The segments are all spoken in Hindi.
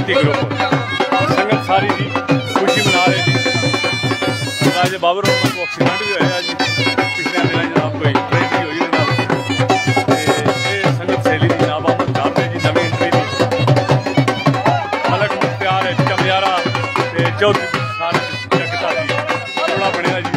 सैंती ग्रुप संगत सारी जी खुशी मना रहे जी। राजे बाबर को एक्सीडेंट भी होया जी पिछले दिन जनाब कोई ट्रेजिडी हुई जनाब ये संगत सहेली की जनाब आमद कर रहे जी नवी एंट्री की मलक मुख्तार है चमियारा चौधरी सारे जगतः जी जोड़ा बनया जी।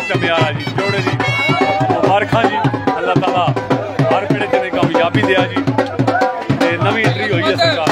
चमियारा जी जोड़े जी मुबारक जी अल्लाह ताला हर पेड़े च कामयाबी दिया जी नवी एंट्री हुई है सरकार।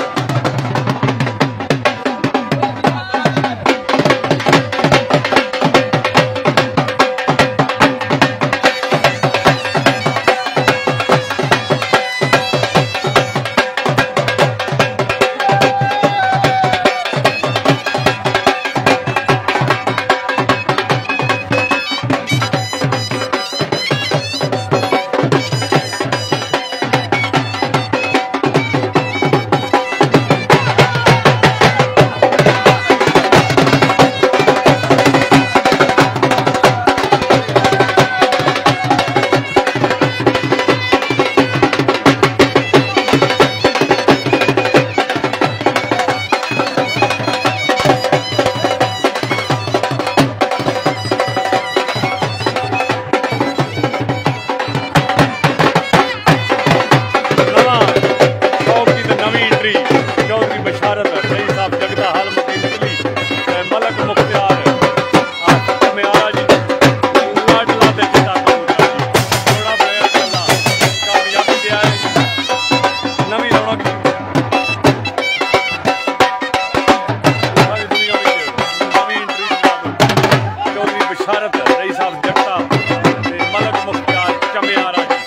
बशárत साहब जगतः जहलम मलक मुख्तार चमियारा जी लाडला दे पिता थोड़ा बया चला कामयाबी दिया नवी रौनक सारी दुनिया में नवी एंट्री चौधरी बशárत साहब जगतः मलक मुख्तार चमियारा जी।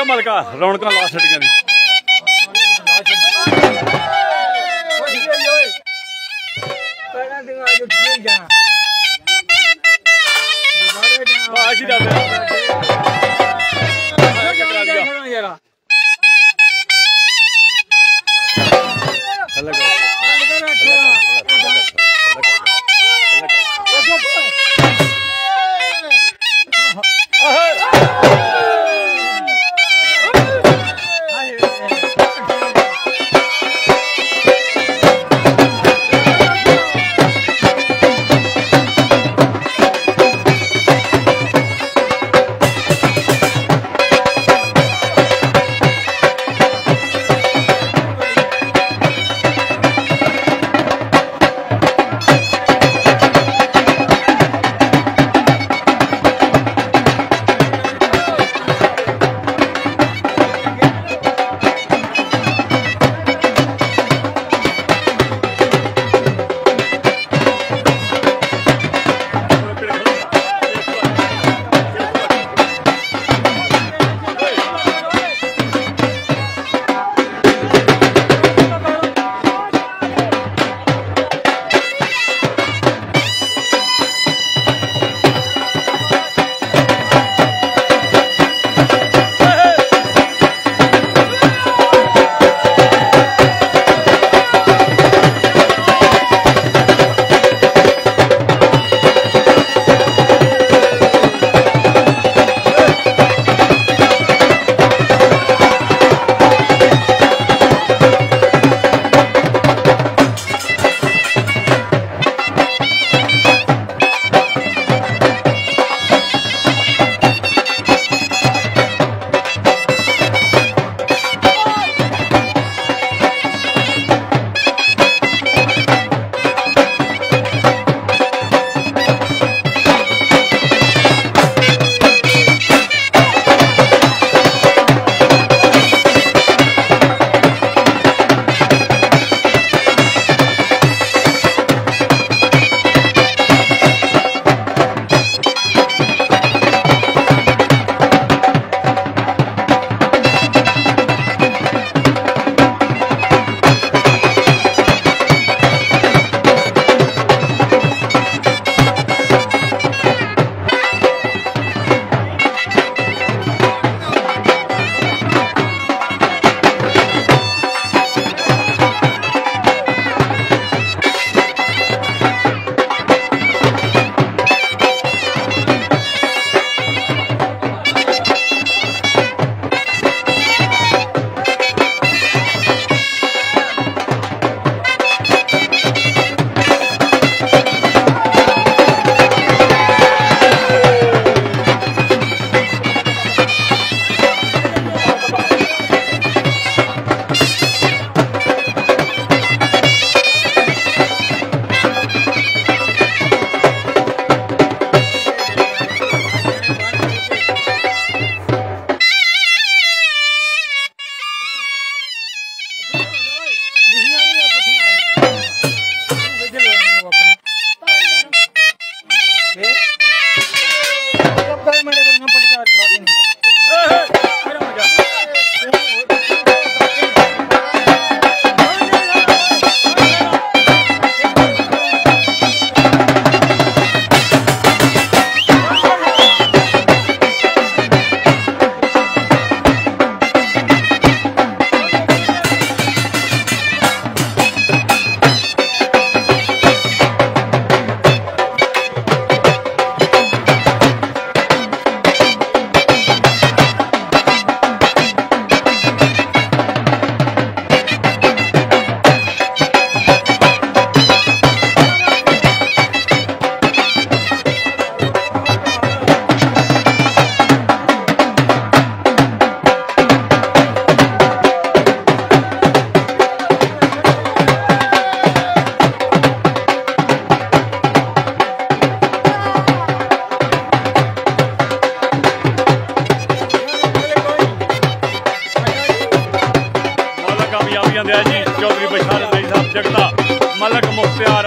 मलका रौनक ला छड़ियां आंदे जी चौधरी बशकारत भाई साहब जगतः मलक मुख्तार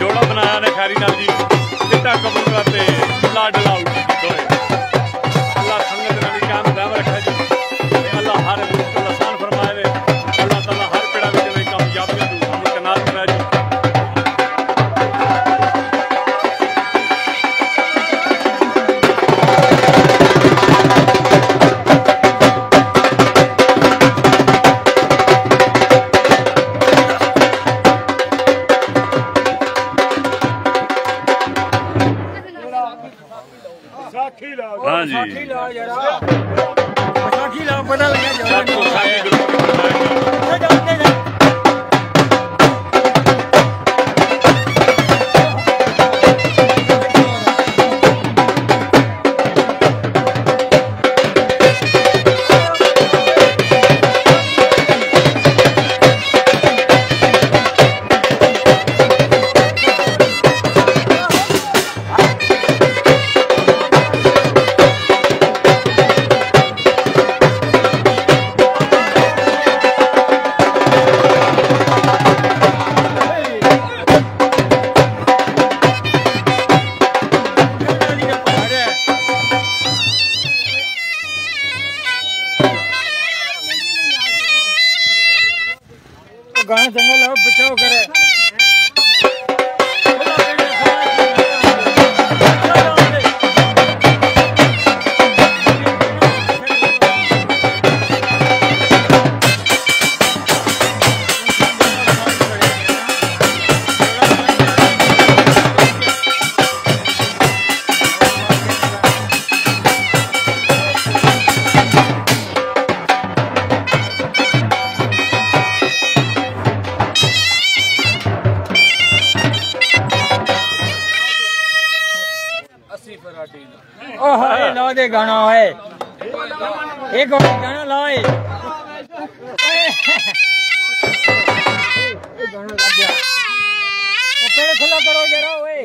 जोड़ा बनाया ने खैरी नाल जी चिट्टा कबूतरा ते लाडला दोए अल्लाह संगत नाली कायम दाम रखा जी अल्लाह हर मुश्किल आसान फरमाए दे अल्लाह ताला हर पेड़ा विच में कामयाबियां दू हम कनाल करा जी हाँ जी पता गाना जंगल बचाओ करे ला दे गाना है एक गाना लाए गाना लग गया पेड़ खुला करो जरा ओए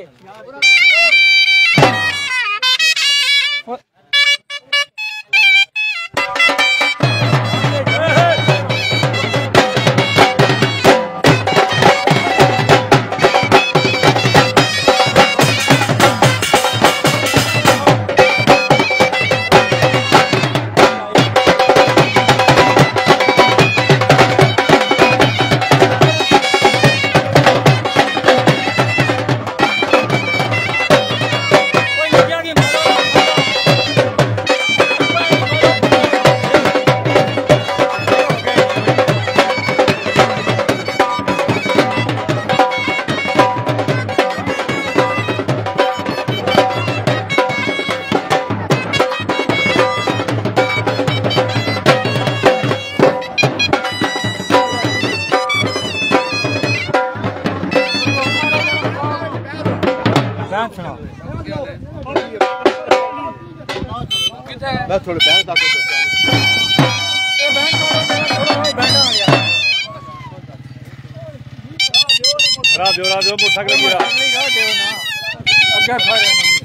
थोड़े बैंड ताकत ए बैंड मारो मेरा थोड़ा भाई बैंड आ गया राजो मोटरसाइकिल गिरा नहीं गा देव ना आगे खा रहे हैं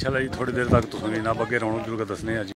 इंशाल्लाह जी थोड़ी देर तक तुसें जनाब अग्गे रौनक जरूर दस्सने आं जी।